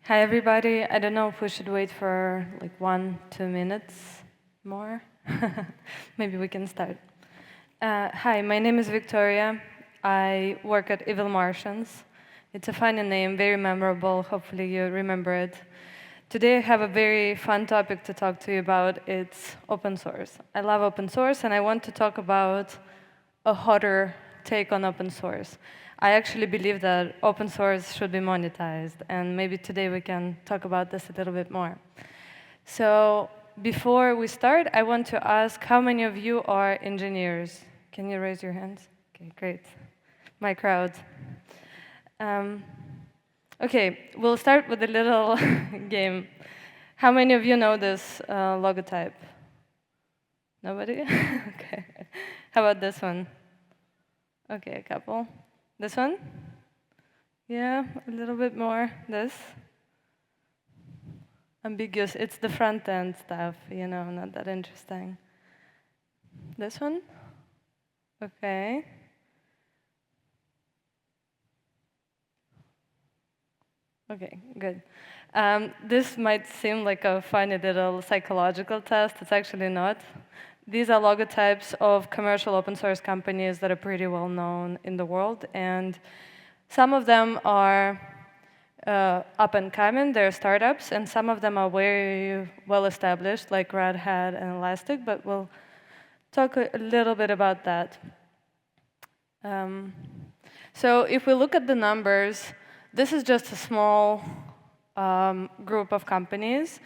Hi, everybody. I don't know if we should wait for like 1-2 minutes more. Maybe we can start. Hi, my name is Victoria. I work at Evil Martians. It's a funny name, very memorable. Hopefully you remember it. Today I have a very fun topic to talk to you about. It's open source. I love open source, and I want to talk about a hotter take on open source. I actually believe that open source should be monetized, and maybe today we can talk about this a little bit more. So before we start, I want to ask how many of you are engineers? Can you raise your hands? Okay, great. My crowd. Okay, we'll start with a little game. How many of you know this logotype? Nobody? Okay. How about this one? Okay, a couple. This one? Yeah, a little bit more. This? Ambiguous. It's the front end stuff, not that interesting. This one? Okay. Okay, good. This might seem like a funny little psychological test. It's actually not. These are logotypes of commercial open source companies that are pretty well known in the world, and some of them are up and coming, they're startups, and some of them are very well established, like Red Hat and Elastic, but we'll talk a little bit about that. So if we look at the numbers, this is just a small group of companies,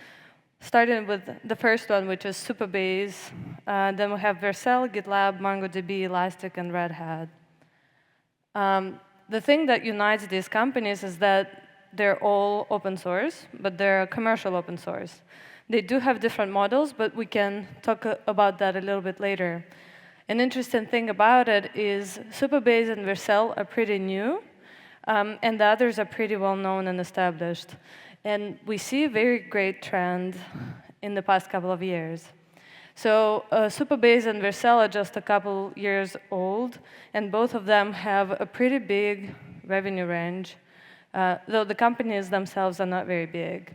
starting with the first one, which is Supabase. Then we have Vercel, GitLab, MongoDB, Elastic, and Red Hat. The thing that unites these companies is that they're all open source, but they're commercial open source. They do have different models, but we can talk about that a little bit later. An interesting thing about it is Supabase and Vercel are pretty new, and the others are pretty well known and established. And we see a very great trend in the past couple of years. So Supabase and Vercel are just a couple years old, and both of them have a pretty big revenue range, though the companies themselves are not very big.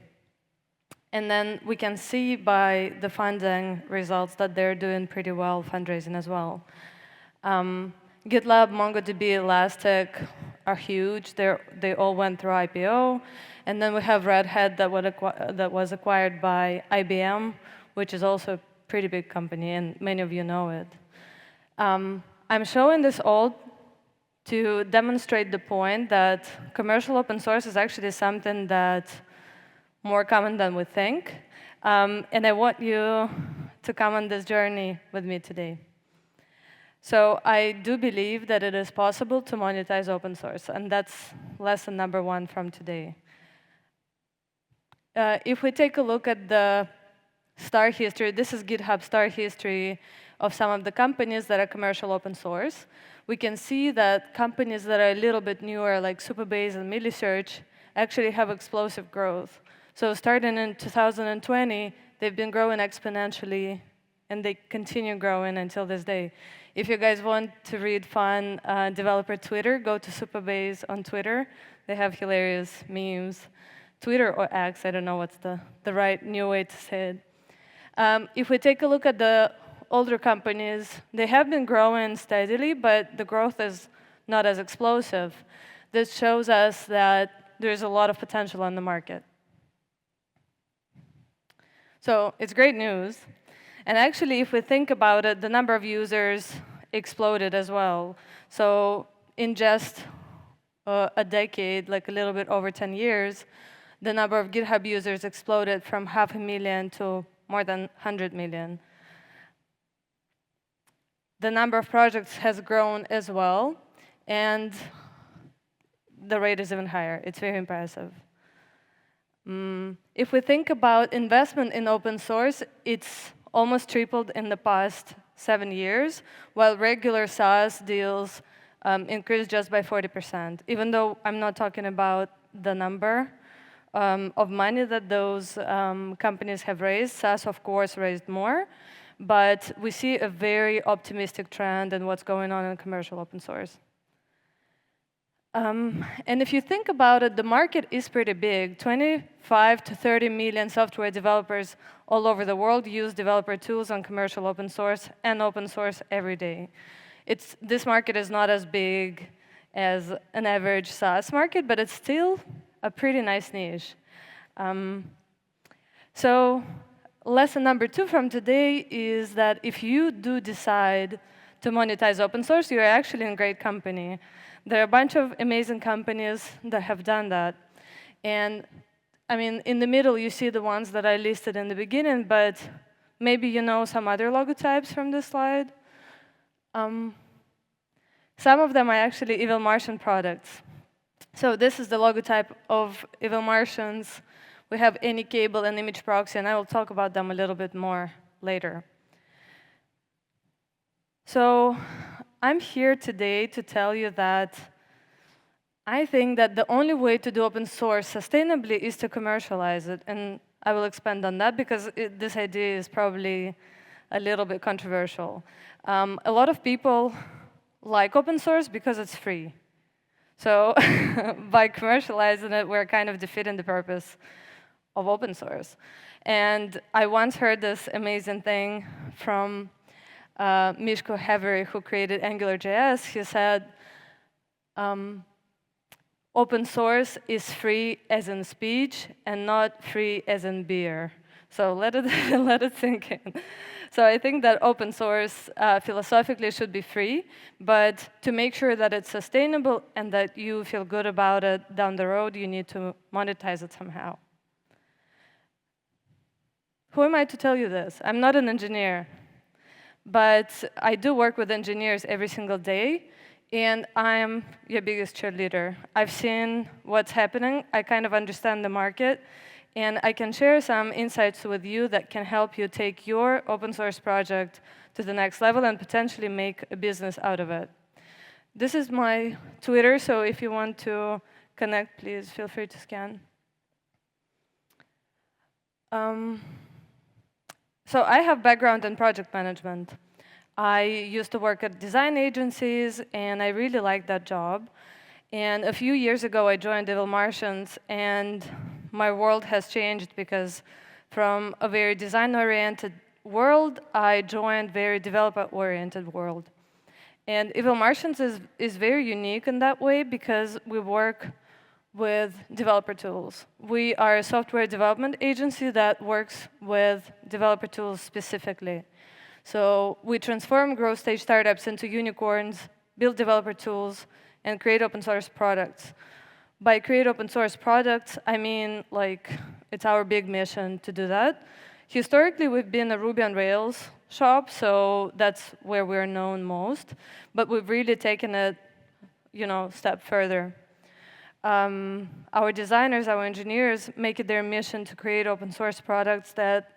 And then we can see by the funding results that they're doing pretty well fundraising as well. GitLab, MongoDB, Elastic are huge. They all went through IPO. And then we have Red Hat that was acquired by IBM, which is also a pretty big company, and many of you know it. I'm showing this all to demonstrate the point that commercial open source is actually something that's more common than we think. And I want you to come on this journey with me today. So I do believe that it is possible to monetize open source, and that's lesson number 1 from today. If we take a look at the star history, this is GitHub star history of some of the companies that are commercial open source. We can see that companies that are a little bit newer, like Supabase and Milisearch, actually have explosive growth. So starting in 2020, they've been growing exponentially, and they continue growing until this day. If you guys want to read fun developer Twitter, go to Supabase on Twitter. They have hilarious memes. Twitter or X, I don't know what's the right new way to say it. If we take a look at the older companies, they have been growing steadily, but the growth is not as explosive. This shows us that there's a lot of potential on the market. So it's great news. And actually, if we think about it, the number of users exploded as well. So in just a decade, like a little bit over 10 years, the number of GitHub users exploded from 500,000 to more than 100 million. The number of projects has grown as well, and the rate is even higher. It's very impressive. If we think about investment in open source, it's almost tripled in the past 7 years, while regular SaaS deals increased just by 40%. Even though I'm not talking about the number of money that those companies have raised, SaaS, of course, raised more, but we see a very optimistic trend in what's going on in commercial open source. And if you think about it, the market is pretty big. 25 to 30 million software developers all over the world use developer tools on commercial open source and open source every day. This market is not as big as an average SaaS market, but it's still a pretty nice niche. So lesson number 2 from today is that if you do decide to monetize open source, you're actually in great company. There are a bunch of amazing companies that have done that. And I mean, in the middle, you see the ones that I listed in the beginning, but maybe you know some other logotypes from this slide. Some of them are actually Evil Martian products. So this is the logotype of Evil Martians. We have any cable and image proxy, and I will talk about them a little bit more later. So I'm here today to tell you that I think that the only way to do open source sustainably is to commercialize it. And I will expand on that because this idea is probably a little bit controversial. A lot of people like open source because it's free. So by commercializing it, we're kind of defeating the purpose of open source. And I once heard this amazing thing from Miško Hevery, who created AngularJS. He said, open source is free as in speech and not free as in beer. So let it sink in. So I think that open source philosophically should be free, but to make sure that it's sustainable and that you feel good about it down the road, you need to monetize it somehow. Who am I to tell you this? I'm not an engineer, but I do work with engineers every single day, and I'm your biggest cheerleader. I've seen what's happening. I kind of understand the market, and I can share some insights with you that can help you take your open source project to the next level and potentially make a business out of it. This is my Twitter, so if you want to connect, please feel free to scan. So I have background in project management. I used to work at design agencies, and I really liked that job. And a few years ago, I joined Evil Martians, and my world has changed because from a very design-oriented world, I joined a very developer-oriented world. And Evil Martians is very unique in that way because we work with developer tools. We are a software development agency that works with developer tools specifically. So we transform growth stage startups into unicorns, build developer tools, and create open source products. By create open source products, I mean, like, it's our big mission to do that. Historically, we've been a Ruby on Rails shop, so that's where we're known most. But we've really taken it, a step further. Our designers, our engineers, make it their mission to create open source products that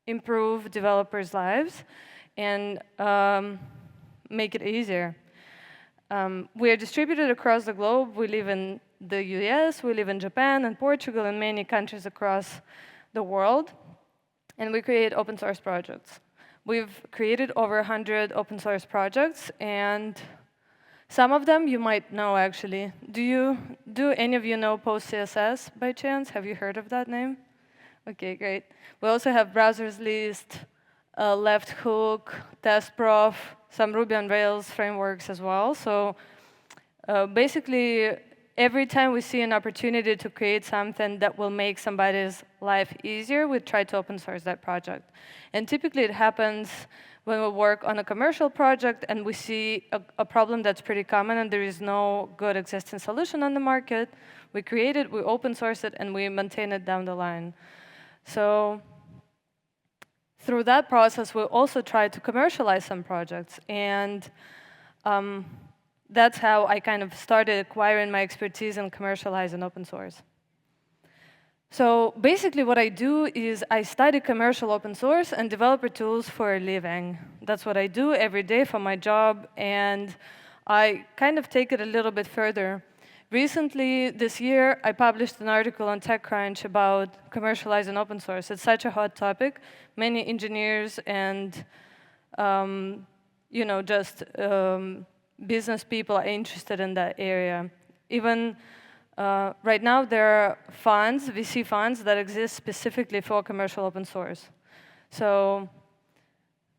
improve developers' lives and make it easier. We are distributed across the globe. We live in the US, we live in Japan and Portugal and many countries across the world. And we create open source projects. We've created over 100 open source projects, and some of them you might know, actually. Do any of you know PostCSS by chance? Have you heard of that name? OK, great. We also have Browsers List, Left Hook, TestProf, some Ruby on Rails frameworks as well. So basically, every time we see an opportunity to create something that will make somebody's life easier, we try to open source that project. And typically, it happens when we work on a commercial project and we see a problem that's pretty common and there is no good existing solution on the market. We create it, we open source it, and we maintain it down the line. So through that process, we also try to commercialize some projects. And that's how I kind of started acquiring my expertise in commercializing open source. So basically what I do is I study commercial open source and developer tools for a living. That's what I do every day for my job, and I kind of take it a little bit further. Recently, this year, I published an article on TechCrunch about commercializing open source. It's such a hot topic. Many engineers and business people are interested in that area. Even right now, there are funds, VC funds, that exist specifically for commercial open source. So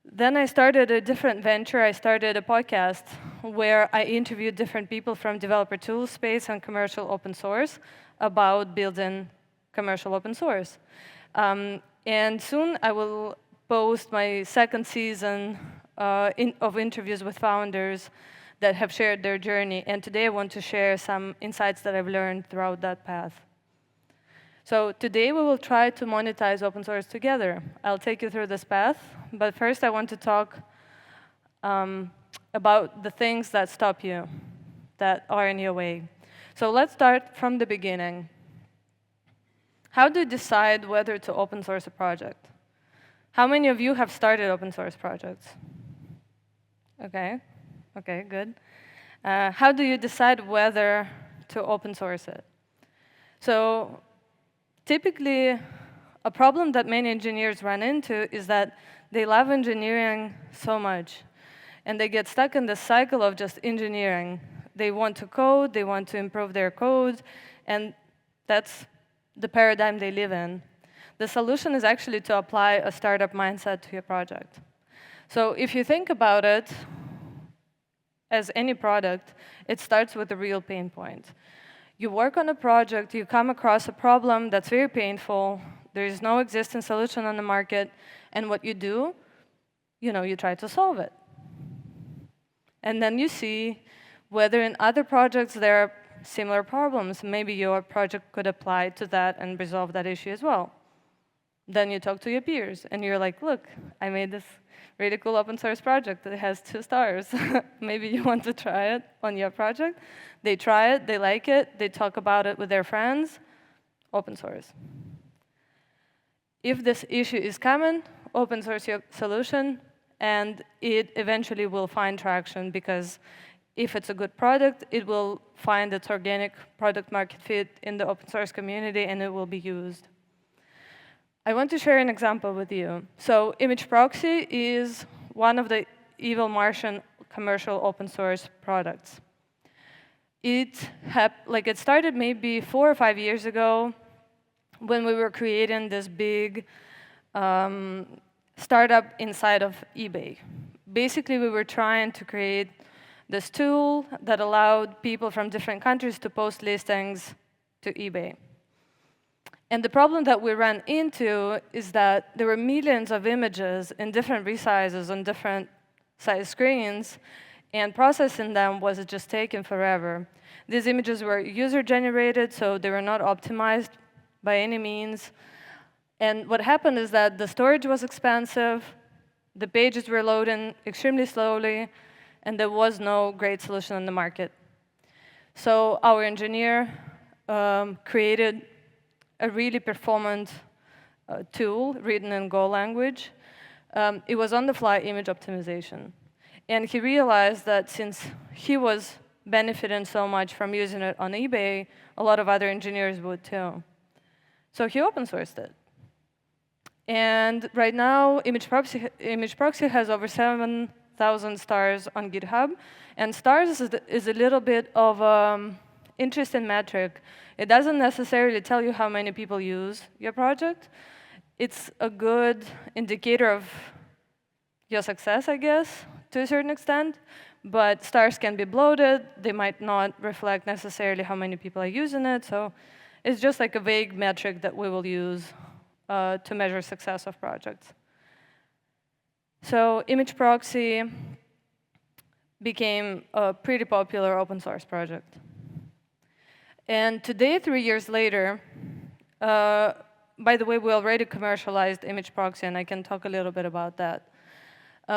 then I started a different venture. I started a podcast where I interviewed different people from developer tool space and commercial open source about building commercial open source. And soon I will post my second season of interviews with founders that have shared their journey. And today I want to share some insights that I've learned throughout that path. So today we will try to monetize open source together. I'll take you through this path, but first I want to talk about the things that stop you, that are in your way. So let's start from the beginning. How do you decide whether to open source a project? How many of you have started open source projects? Okay, good. How do you decide whether to open source it? So typically, a problem that many engineers run into is that they love engineering so much, and they get stuck in the cycle of just engineering. They want to code, they want to improve their code, and that's the paradigm they live in. The solution is actually to apply a startup mindset to your project. So if you think about it, as any product, it starts with a real pain point. You work on a project, you come across a problem that's very painful, there is no existing solution on the market, and what you do, you try to solve it. And then you see whether in other projects there are similar problems. Maybe your project could apply to that and resolve that issue as well. Then you talk to your peers, and you're like, look, I made this really cool open source project that has 2 stars. Maybe you want to try it on your project. They try it, they like it, they talk about it with their friends, open source. If this issue is common, open source your solution, and it eventually will find traction, because if it's a good product, it will find its organic product market fit in the open source community, and it will be used. I want to share an example with you. So image proxy is one of the evil Martian commercial open source products. It started maybe 4 or 5 years ago when we were creating this big startup inside of eBay. Basically, we were trying to create this tool that allowed people from different countries to post listings to eBay. And the problem that we ran into is that there were millions of images in different resizes on different size screens, and processing them was just taking forever. These images were user-generated, so they were not optimized by any means. And what happened is that the storage was expensive, the pages were loading extremely slowly, and there was no great solution on the market. So our engineer created a really performant tool written in Go language. It was on-the-fly image optimization. And he realized that since he was benefiting so much from using it on eBay, a lot of other engineers would too. So he open sourced it. And right now, image proxy has over 7,000 stars on GitHub. And stars is a little bit of an interesting metric. It doesn't necessarily tell you how many people use your project. It's a good indicator of your success, I guess, to a certain extent. But stars can be bloated. They might not reflect necessarily how many people are using it. So it's just like a vague metric that we will use to measure success of projects. So image proxy became a pretty popular open source project. And today, 3 years later, by the way, we already commercialized image proxy, and I can talk a little bit about that.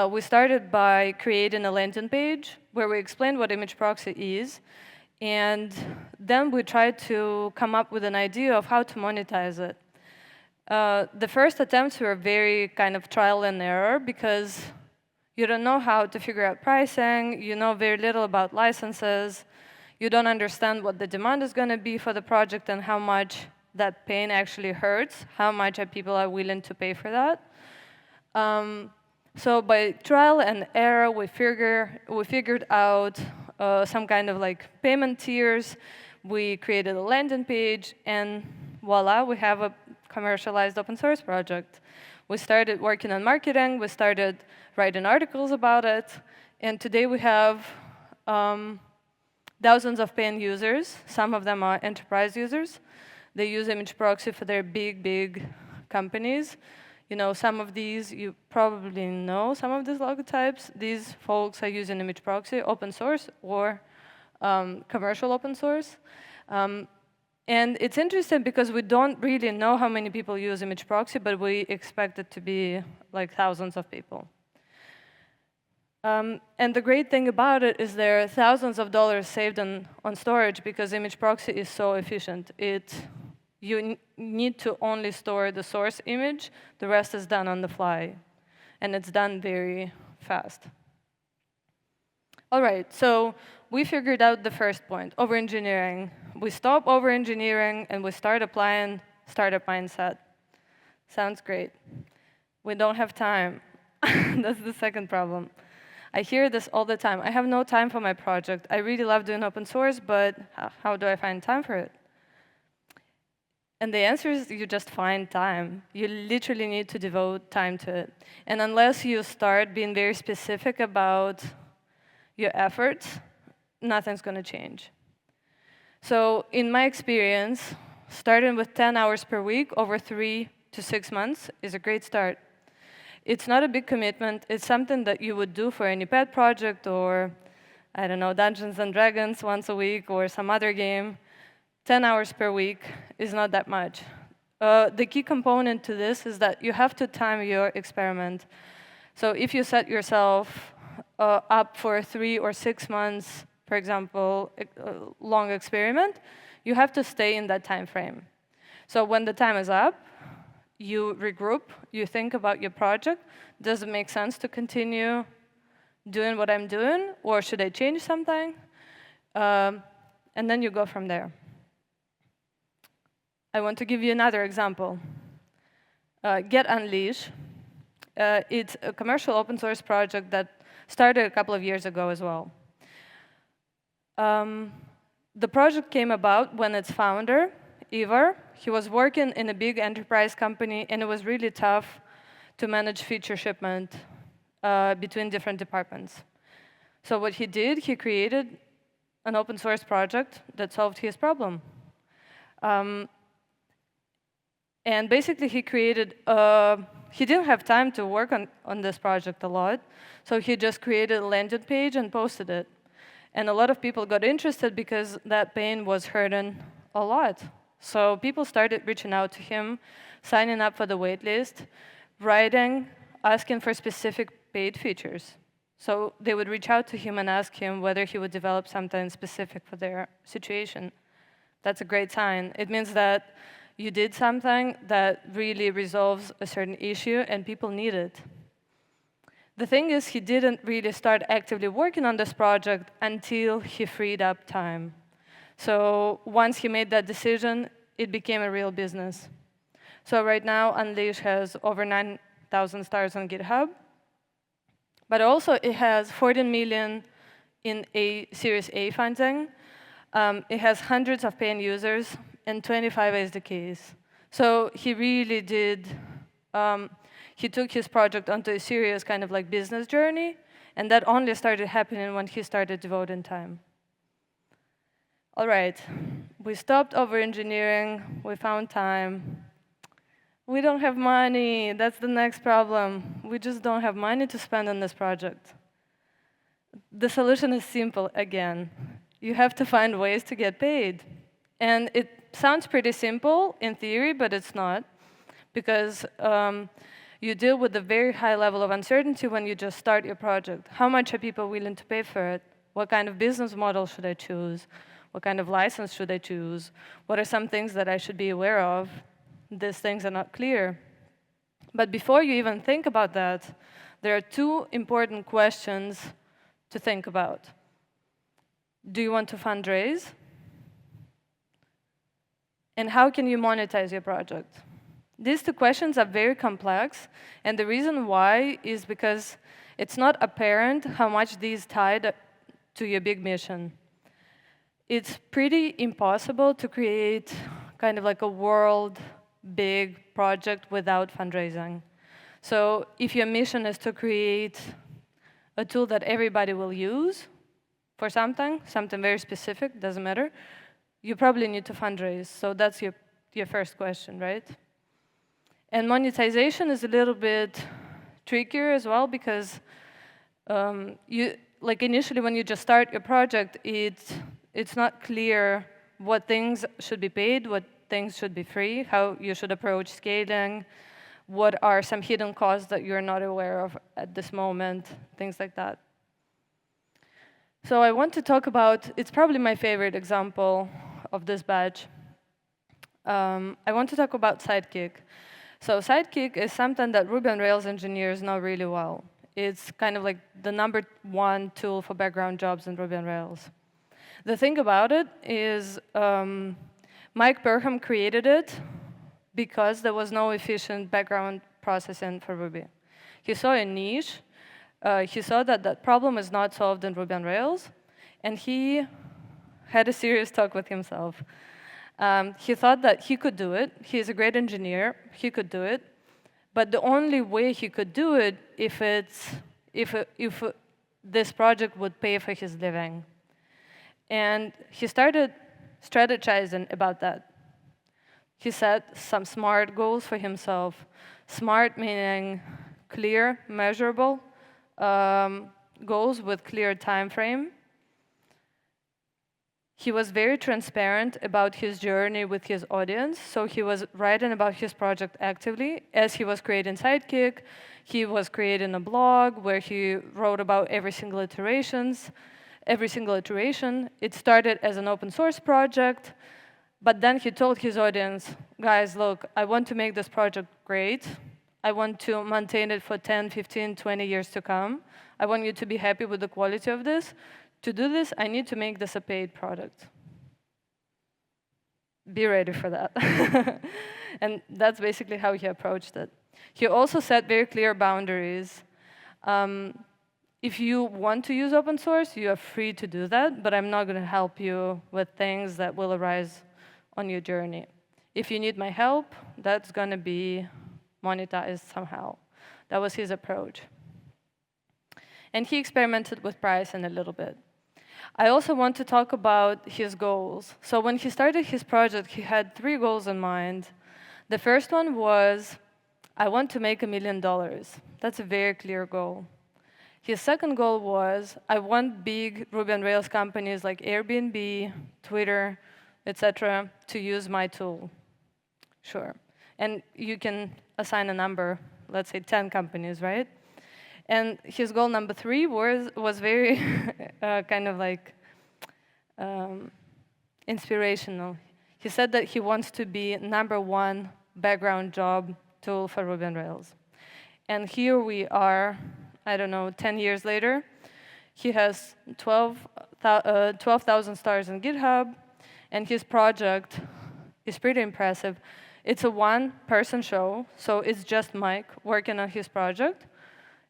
We started by creating a landing page where we explained what image proxy is, and then we tried to come up with an idea of how to monetize it. The first attempts were very kind of trial and error, because you don't know how to figure out pricing, you know very little about licenses, you don't understand what the demand is going to be for the project and how much that pain actually hurts, how much people are willing to pay for that. So by trial and error, we figured out some kind of like payment tiers. We created a landing page, and voila, we have a commercialized open source project. We started working on marketing, we started writing articles about it, and today we have thousands of paying users. Some of them are enterprise users. They use image proxy for their big companies. You know, some of these, you probably know some of these logotypes. These folks are using image proxy, open source, or commercial open source. And it's interesting because we don't really know how many people use image proxy, but we expect it to be like thousands of people. And the great thing about it is there are thousands of dollars saved on storage because image proxy is so efficient. You need to only store the source image. The rest is done on the fly. And it's done very fast. All right, so we figured out the first point, over-engineering. We stop over-engineering, and we start applying startup mindset. Sounds great. We don't have time. That's the second problem. I hear this all the time. I have no time for my project. I really love doing open source, but how do I find time for it? And the answer is you just find time. You literally need to devote time to it. And unless you start being very specific about your efforts, nothing's going to change. So in my experience, starting with 10 hours per week over 3 to 6 months is a great start. It's not a big commitment. It's something that you would do for any pet project or, I don't know, Dungeons and Dragons once a week or some other game. 10 hours per week is not that much. The key component to this is that you have to time your experiment. So if you set yourself up for 3 or 6 months, for example, a long experiment, you have to stay in that time frame. So when the time is up, you regroup, you think about your project. Does it make sense to continue doing what I'm doing, or should I change something? And then you go from there. I want to give you another example. Get Unleash. It's a commercial open source project that started a couple of years ago as well. The project came about when its founder, Ivar, he was working in a big enterprise company, and it was really tough to manage feature shipment between different departments. So what he did, he created an open source project that solved his problem. And basically, he created, he didn't have time to work on this project a lot, so he just created a landing page and posted it. And a lot of people got interested because that pain was hurting a lot. So people started reaching out to him, signing up for the waitlist, writing, asking for specific paid features. So they would reach out to him and ask him whether he would develop something specific for their situation. That's a great sign. It means that you did something that really resolves a certain issue, and people need it. The thing is, he didn't really start actively working on this project until he freed up time. So once he made that decision, it became a real business. So right now, Unleash has over 9,000 stars on GitHub. But also, it has 14 million in Series A funding. It has hundreds of paying users and 25 SDKs. So he really did, he took his project onto a serious kind of like business journey, and that only started happening when he started devoting time. All right, we stopped over-engineering, we found time. We don't have money, that's the next problem. We just don't have money to spend on this project. The solution is simple again. You have to find ways to get paid. And it sounds pretty simple in theory, but it's not, because you deal with a very high level of uncertainty when you just start your project. How much are people willing to pay for it? What kind of business model should I choose? What kind of license should I choose? What are some things that I should be aware of? These things are not clear. But before you even think about that, there are two important questions to think about. Do you want to fundraise? And how can you monetize your project? These two questions are very complex, and the reason why is because it's not apparent how much these tied to your big mission. It's pretty impossible to create kind of like a world big project without fundraising. So if your mission is to create a tool that everybody will use for something very specific, doesn't matter, you probably need to fundraise. So that's your first question, right? And monetization is a little bit trickier as well because initially when you just start your project, it's not clear what things should be paid, what things should be free, how you should approach scaling, what are some hidden costs that you're not aware of at this moment, things like that. So I want to talk about, it's probably my favorite example of this badge. I want to talk about Sidekick. So Sidekick is something that Ruby on Rails engineers know really well. It's kind of like the #1 tool for background jobs in Ruby on Rails. The thing about it is Mike Perham created it because there was no efficient background processing for Ruby. He saw a niche. He saw that that problem is not solved in Ruby on Rails, and he had a serious talk with himself. He thought that he could do it. He's a great engineer. He could do it. But the only way he could do it if this project would pay for his living. And he started strategizing about that. He set some SMART goals for himself. SMART meaning clear, measurable goals with clear time frame. He was very transparent about his journey with his audience, so he was writing about his project actively. As he was creating Sidekick, he was creating a blog where he wrote about every single iteration. It started as an open source project, but then he told his audience, guys, look, I want to make this project great. I want to maintain it for 10, 15, 20 years to come. I want you to be happy with the quality of this. To do this, I need to make this a paid product. Be ready for that. And that's basically how he approached it. He also set very clear boundaries. If you want to use open source, you are free to do that, but I'm not going to help you with things that will arise on your journey. If you need my help, that's going to be monetized somehow. That was his approach. And he experimented with pricing a little bit. I also want to talk about his goals. So when he started his project, he had 3 goals in mind. The first one was, I want to make $1 million. That's a very clear goal. His second goal was, I want big Ruby on Rails companies like Airbnb, Twitter, etc., to use my tool. Sure. And you can assign a number, let's say 10 companies, right? And his goal number 3 was very kind of like inspirational. He said that he wants to be #1 background job tool for Ruby on Rails. And here we are, I don't know, 10 years later. He has 12,000 stars on GitHub, and his project is pretty impressive. It's a one-person show, so it's just Mike working on his project.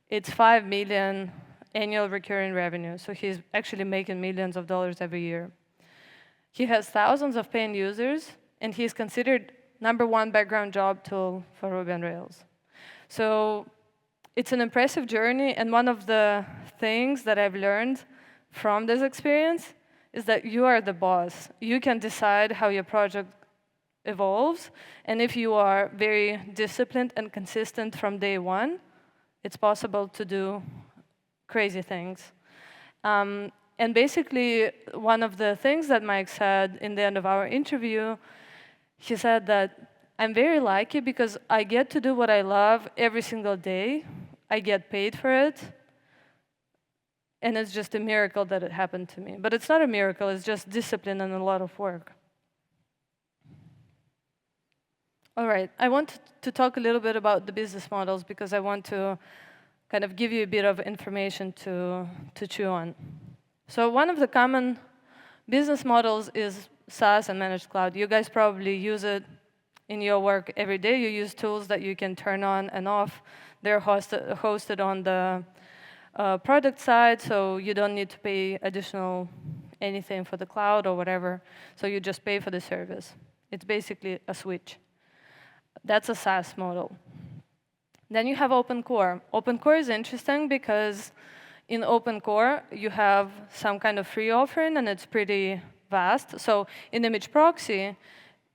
It's 5 million annual recurring revenue, so he's actually making millions of dollars every year. He has thousands of paying users, and he's considered #1 background job tool for Ruby on Rails. So it's an impressive journey, and one of the things that I've learned from this experience is that you are the boss. You can decide how your project evolves, and if you are very disciplined and consistent from day one, it's possible to do crazy things. And basically, one of the things that Mike said in the end of our interview, he said that I'm very lucky because I get to do what I love every single day. I get paid for it. And it's just a miracle that it happened to me. But it's not a miracle, it's just discipline and a lot of work. All right, I want to talk a little bit about the business models because I want to kind of give you a bit of information to chew on. So one of the common business models is SaaS and managed cloud. You guys probably use it in your work every day. You use tools that you can turn on and off. They're hosted on the product side, so you don't need to pay additional anything for the cloud or whatever. So you just pay for the service. It's basically a switch. That's a SaaS model. Then you have open core. Open core is interesting because in open core, you have some kind of free offering, and it's pretty vast. So in image proxy,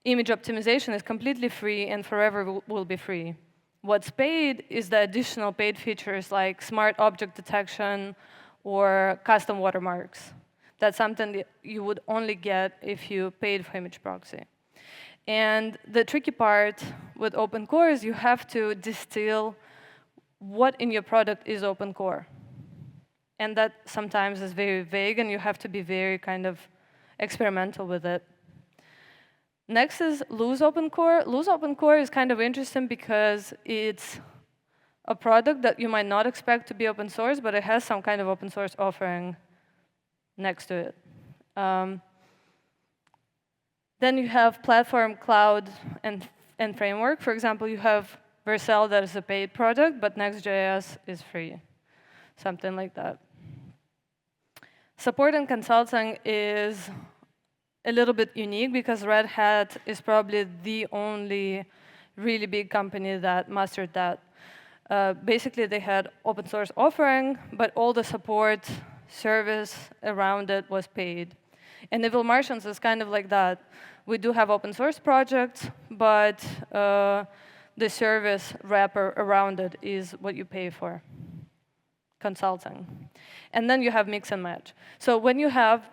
image optimization is completely free and forever will be free. What's paid is the additional paid features like smart object detection or custom watermarks. That's something that you would only get if you paid for image proxy. And the tricky part with open core is you have to distill what in your product is open core. And that sometimes is very vague, and you have to be very kind of experimental with it. Next is loose open core. Loose open core is kind of interesting because it's a product that you might not expect to be open source, but it has some kind of open source offering next to it. Then you have platform, cloud, and framework. For example, you have Vercel that is a paid product, but Next.js is free, something like that. Support and consulting is a little bit unique because Red Hat is probably the only really big company that mastered that. Basically, they had open source offering, but all the support service around it was paid. And Evil Martians is kind of like that. We do have open source projects, but the service wrapper around it is what you pay for, consulting. And then you have mix and match. So when you have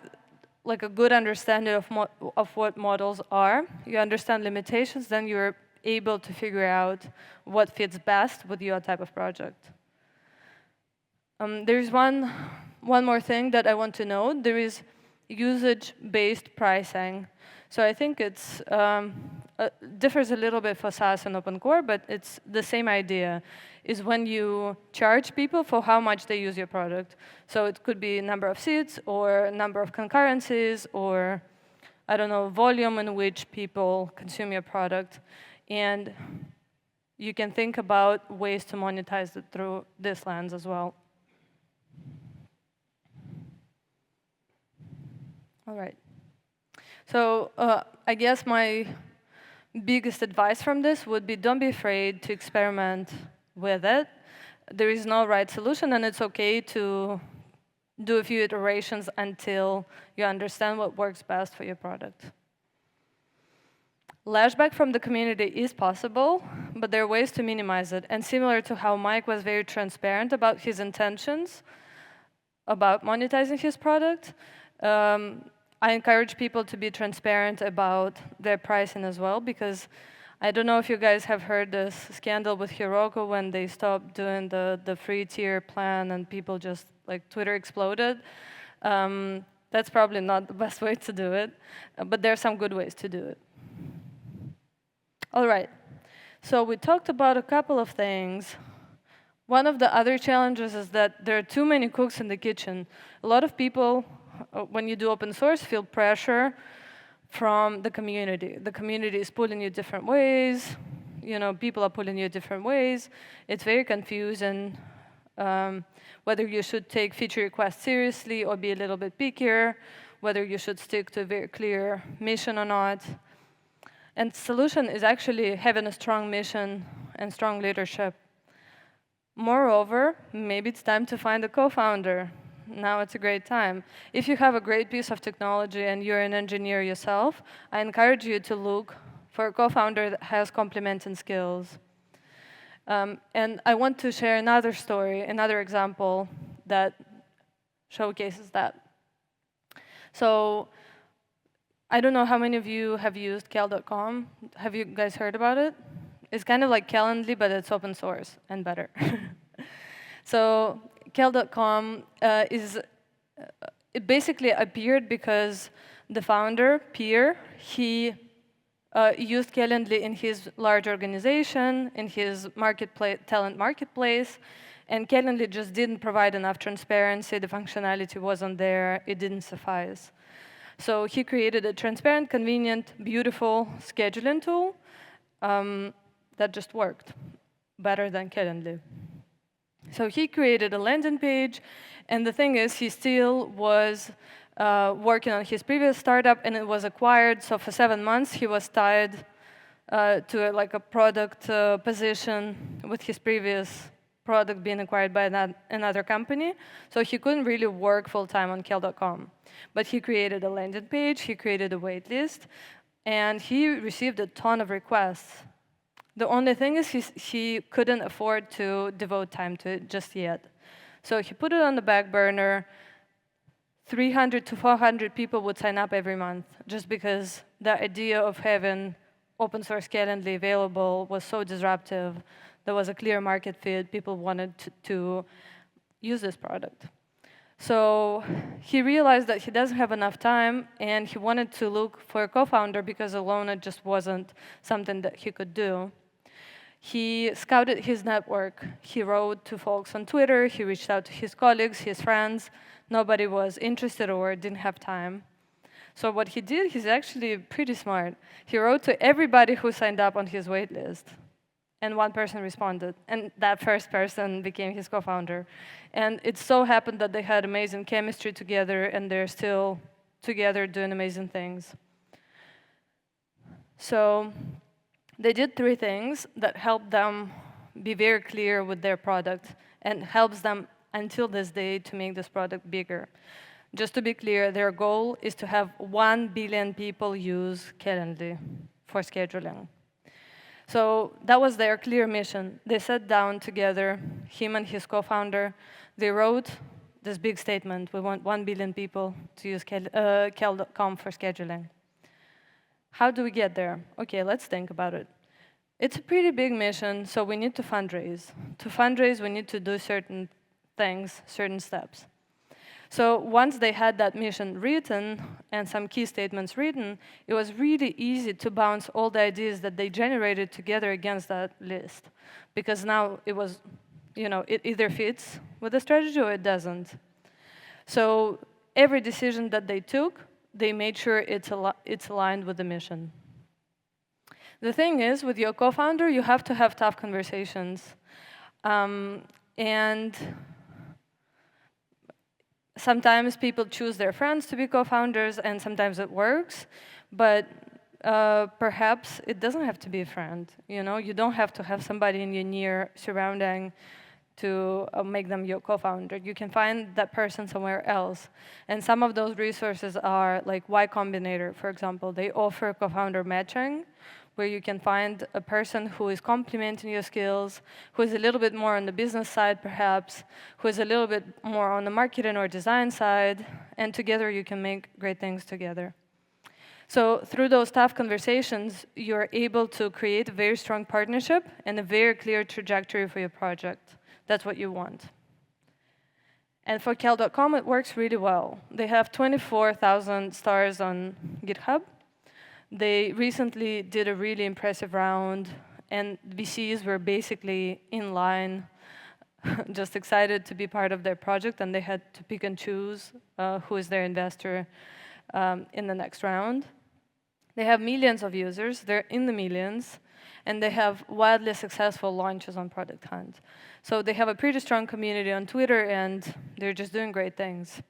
like a good understanding of what models are, you understand limitations, then you're able to figure out what fits best with your type of project. There's one more thing that I want to note. There is usage-based pricing. So I think it's differs a little bit for SaaS and open core, but it's the same idea, is when you charge people for how much they use your product. So it could be number of seats or number of concurrencies or, I don't know, volume in which people consume your product. And you can think about ways to monetize it through this lens as well. All right. So I guess my biggest advice from this would be don't be afraid to experiment with it. There is no right solution, and it's OK to do a few iterations until you understand what works best for your product. Lashback from the community is possible, but there are ways to minimize it. And similar to how Mike was very transparent about his intentions about monetizing his product, I encourage people to be transparent about their pricing as well, because I don't know if you guys have heard this scandal with Heroku when they stopped doing the free tier plan and people just, like, Twitter exploded. That's probably not the best way to do it, but there are some good ways to do it. All right, so we talked about a couple of things. One of the other challenges is that there are too many cooks in the kitchen. A lot of people, when you do open source, feel pressure from the community. The community is pulling you different ways. You know, people are pulling you different ways. It's very confusing whether you should take feature requests seriously or be a little bit pickier, whether you should stick to a very clear mission or not. And the solution is actually having a strong mission and strong leadership. Moreover, maybe it's time to find a co-founder. Now it's a great time. If you have a great piece of technology and you're an engineer yourself, I encourage you to look for a co-founder that has complementing skills. And I want to share another story, another example that showcases that. So I don't know how many of you have used Cal.com. Have you guys heard about it? It's kind of like Calendly, but it's open source and better. So Cal.com it basically appeared because the founder, Pierre, he used Calendly in his large organization, in his talent marketplace, and Calendly just didn't provide enough transparency. The functionality wasn't there. It didn't suffice. So he created a transparent, convenient, beautiful scheduling tool that just worked better than Calendly. So he created a landing page, and the thing is, he still was working on his previous startup, and it was acquired. So for 7 months, he was tied to like a product position with his previous product being acquired by another company. So he couldn't really work full-time on Kel.com. But he created a landing page, he created a wait list, and he received a ton of requests. The only thing is he couldn't afford to devote time to it just yet. So he put it on the back burner. 300 to 400 people would sign up every month, just because the idea of having open source Calendly available was so disruptive. There was a clear market fit. People wanted to use this product. So he realized that he doesn't have enough time, and he wanted to look for a co-founder because alone it just wasn't something that he could do. He scouted his network. He wrote to folks on Twitter. He reached out to his colleagues, his friends. Nobody was interested or didn't have time. So what he did, he's actually pretty smart. He wrote to everybody who signed up on his wait list. And one person responded. And that first person became his co-founder. And it so happened that they had amazing chemistry together, and they're still together doing amazing things. So they did 3 things that helped them be very clear with their product and helps them until this day to make this product bigger. Just to be clear, their goal is to have 1 billion people use Calendly for scheduling. So that was their clear mission. They sat down together, him and his co-founder. They wrote this big statement: we want 1 billion people to use Kel.com for scheduling. How do we get there? OK, let's think about it. It's a pretty big mission, so we need to fundraise. To fundraise, we need to do certain things, certain steps. So once they had that mission written and some key statements written, it was really easy to bounce all the ideas that they generated together against that list. Because now it was, it either fits with the strategy or it doesn't. So every decision that they took, they made sure it's aligned with the mission. The thing is, with your co-founder, you have to have tough conversations. And sometimes people choose their friends to be co-founders, and sometimes it works. But perhaps it doesn't have to be a friend. You don't have to have somebody in your near surrounding to make them your co-founder. You can find that person somewhere else. And some of those resources are like Y Combinator, for example. They offer co-founder matching, where you can find a person who is complementing your skills, who is a little bit more on the business side, perhaps, who is a little bit more on the marketing or design side, and together you can make great things together. So through those tough conversations, you're able to create a very strong partnership and a very clear trajectory for your project. That's what you want. And for Kel.com, it works really well. They have 24,000 stars on GitHub. They recently did a really impressive round, and VCs were basically in line, just excited to be part of their project, and they had to pick and choose who is their investor in the next round. They have millions of users. They're in the millions. And they have wildly successful launches on Product Hunt. So they have a pretty strong community on Twitter, and they're just doing great things.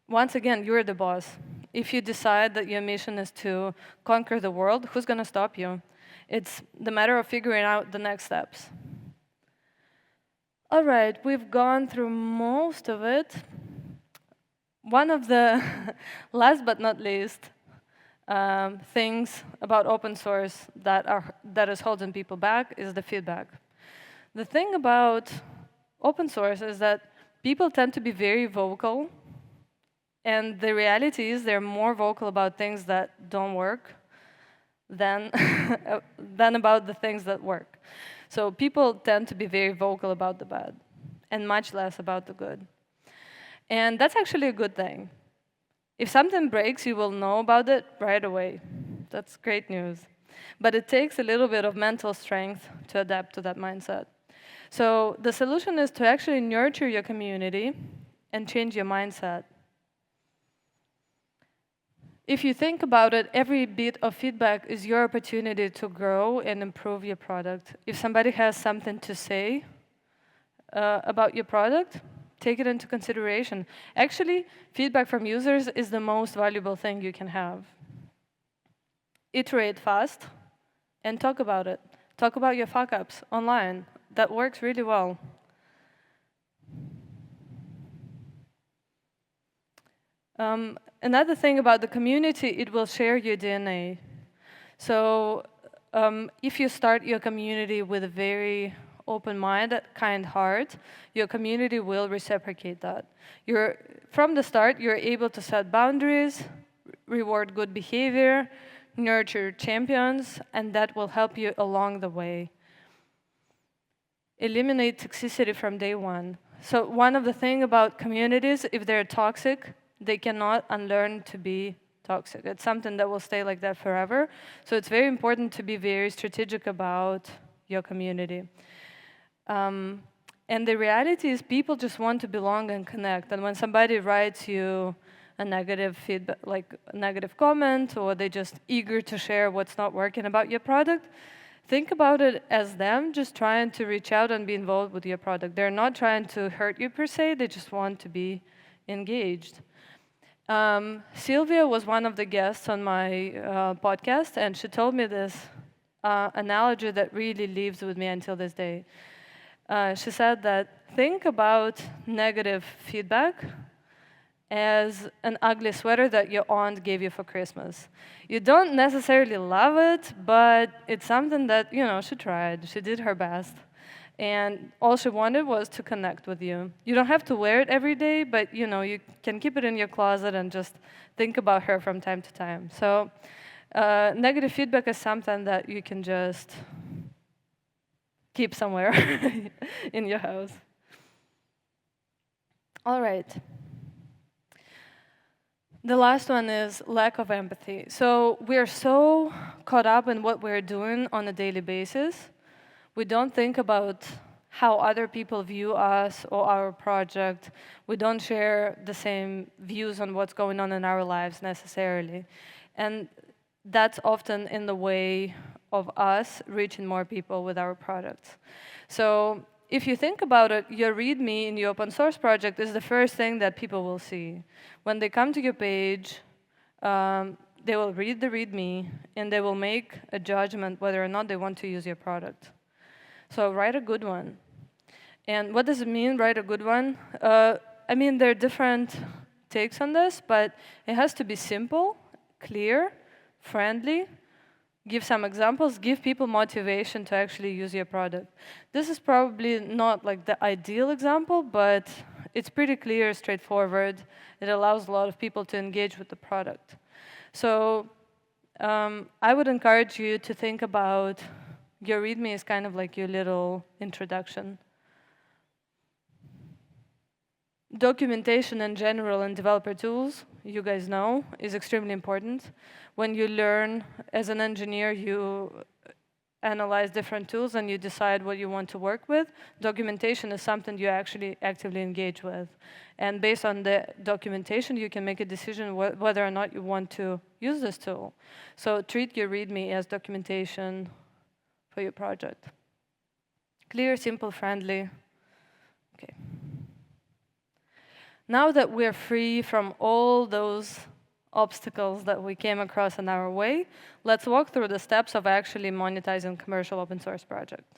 Once again, you're the boss. If you decide that your mission is to conquer the world, who's going to stop you? It's the matter of figuring out the next steps. All right, we've gone through most of it. One of the last but not least things about open source that is holding people back is the feedback. The thing about open source is that people tend to be very vocal, and the reality is they're more vocal about things that don't work than about the things that work. So people tend to be very vocal about the bad, and much less about the good. And that's actually a good thing. If something breaks, you will know about it right away. That's great news. But it takes a little bit of mental strength to adapt to that mindset. So the solution is to actually nurture your community and change your mindset. if you think about it, every bit of feedback is your opportunity to grow and improve your product. If somebody has something to say about your product, take it into consideration. Actually, feedback from users is the most valuable thing you can have. Iterate fast and talk about it. Talk about your fuck-ups online. That works really well. Another thing about the community, it will share your DNA. So if you start your community with a very open-minded, kind heart, your community will reciprocate that. From the start, you're able to set boundaries, reward good behavior, nurture champions, and that will help you along the way. Eliminate toxicity from day one. So one of the things about communities, if they're toxic, they cannot unlearn to be toxic. It's something that will stay like that forever. So it's very important to be very strategic about your community. And the reality is people just want to belong and connect. And when somebody writes you a negative feedback, like a negative comment, or they're just eager to share what's not working about your product, think about it as them just trying to reach out and be involved with your product. They're not trying to hurt you per se, they just want to be engaged. Sylvia was one of the guests on my podcast, and she told me this analogy that really lives with me until this day. She said that think about negative feedback as an ugly sweater that your aunt gave you for Christmas. You don't necessarily love it, but it's something that, she tried. She did her best. And all she wanted was to connect with you. You don't have to wear it every day, but you can keep it in your closet and just think about her from time to time. So negative feedback is something that you can just keep somewhere in your house. All right. The last one is lack of empathy. So we're so caught up in what we're doing on a daily basis. We don't think about how other people view us or our project. We don't share the same views on what's going on in our lives necessarily. And that's often in the way of us reaching more people with our products. So if you think about it, your README in your open source project is the first thing that people will see. When they come to your page, they will read the README, and they will make a judgment whether or not they want to use your product. So write a good one. And what does it mean, write a good one? There are different takes on this, but it has to be simple, clear, friendly. Give some examples, give people motivation to actually use your product. This is probably not like the ideal example, but it's pretty clear, straightforward. It allows a lot of people to engage with the product. So I would encourage you to think about your README as kind of like your little introduction. Documentation in general and developer tools, you guys know, is extremely important. When you learn as an engineer, you analyze different tools and you decide what you want to work with. Documentation is something you actually actively engage with. And based on the documentation, you can make a decision whether or not you want to use this tool. So treat your README as documentation for your project. Clear, simple, friendly. Okay. Now that we're free from all those obstacles that we came across in our way, let's walk through the steps of actually monetizing commercial open source project.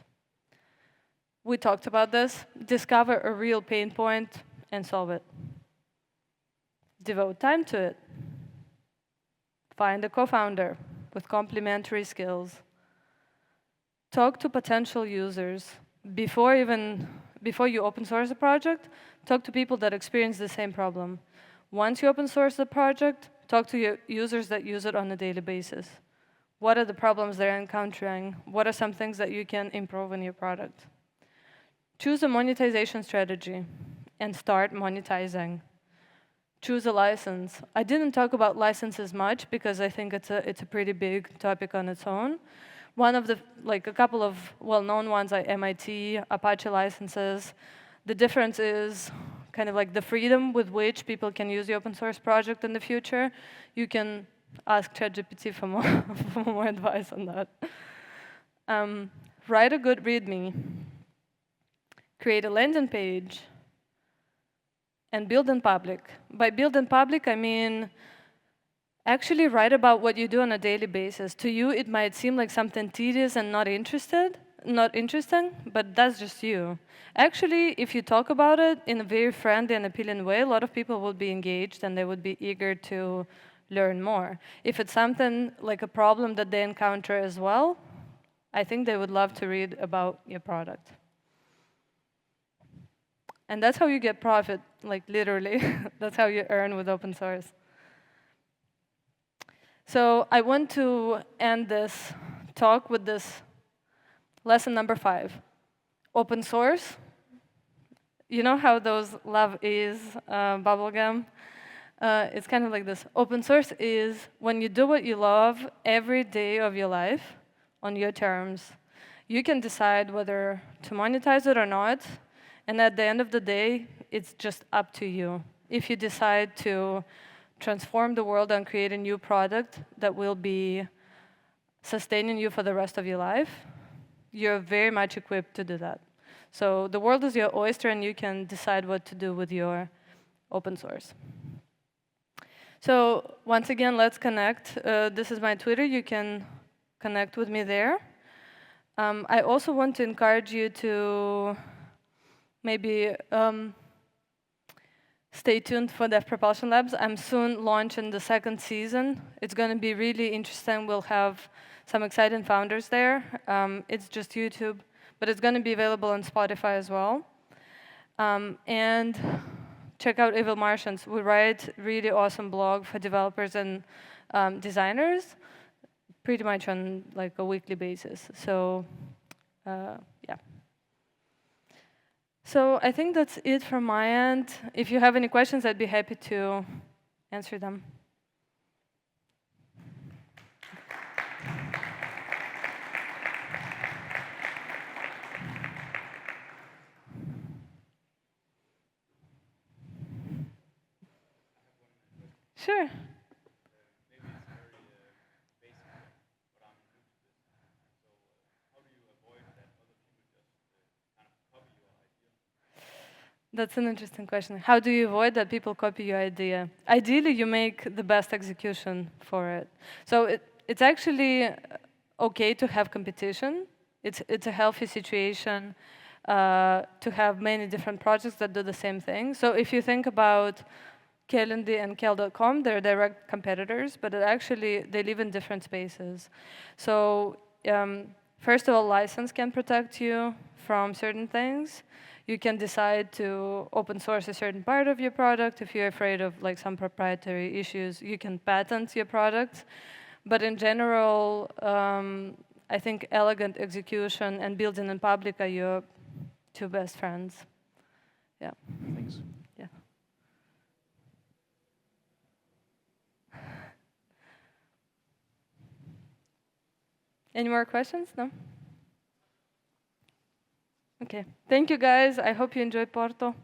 We talked about this. Discover a real pain point and solve it. Devote time to it. Find a co-founder with complementary skills. Talk to potential users. Before you open source a project, talk to people that experience the same problem. Once you open source the project, talk to your users that use it on a daily basis. What are the problems they're encountering? What are some things that you can improve in your product? Choose a monetization strategy and start monetizing. Choose a license. I didn't talk about licenses much because I think it's a pretty big topic on its own. One of a couple of well-known ones are MIT, Apache licenses. The difference is kind of like the freedom with which people can use the open source project in the future. You can ask ChatGPT for more, for more advice on that. Write a good README. Create a landing page. And build in public. By build in public, I mean actually write about what you do on a daily basis. To you, it might seem like something tedious and not interesting, but that's just you. Actually, if you talk about it in a very friendly and appealing way, a lot of people will be engaged and they would be eager to learn more. If it's something like a problem that they encounter as well, I think they would love to read about your product. And that's how you get profit, like literally. That's how you earn with open source. So I want to end this talk with this lesson number 5. Open source. You know how those love is bubblegum? It's kind of like this. Open source is when you do what you love every day of your life on your terms. You can decide whether to monetize it or not. And at the end of the day, it's just up to you. If you decide to transform the world and create a new product that will be sustaining you for the rest of your life, you're very much equipped to do that. So the world is your oyster, and you can decide what to do with your open source. So once again, let's connect. This is my Twitter. You can connect with me there. I also want to encourage you to maybe stay tuned for Dev Propulsion Labs. I'm soon launching the 2nd season. It's going to be really interesting. We'll have some exciting founders there. It's just YouTube, but it's going to be available on Spotify as well. And check out Evil Martians. We write really awesome blog for developers and designers, pretty much on like a weekly basis. So yeah. So I think that's it from my end. If you have any questions, I'd be happy to answer them. Sure. That's an interesting question. How do you avoid that people copy your idea? Ideally, you make the best execution for it. So it's actually okay to have competition. It's a healthy situation to have many different projects that do the same thing. So if you think about Calendly and Cal.com, they're direct competitors, but they live in different spaces. So first of all, license can protect you from certain things. You can decide to open source a certain part of your product. If you're afraid of like some proprietary issues, you can patent your product. But in general, I think elegant execution and building in public are your 2 best friends. Yeah. Thanks. Yeah. Any more questions? No? Okay. Thank you, guys. I hope you enjoyed Porto.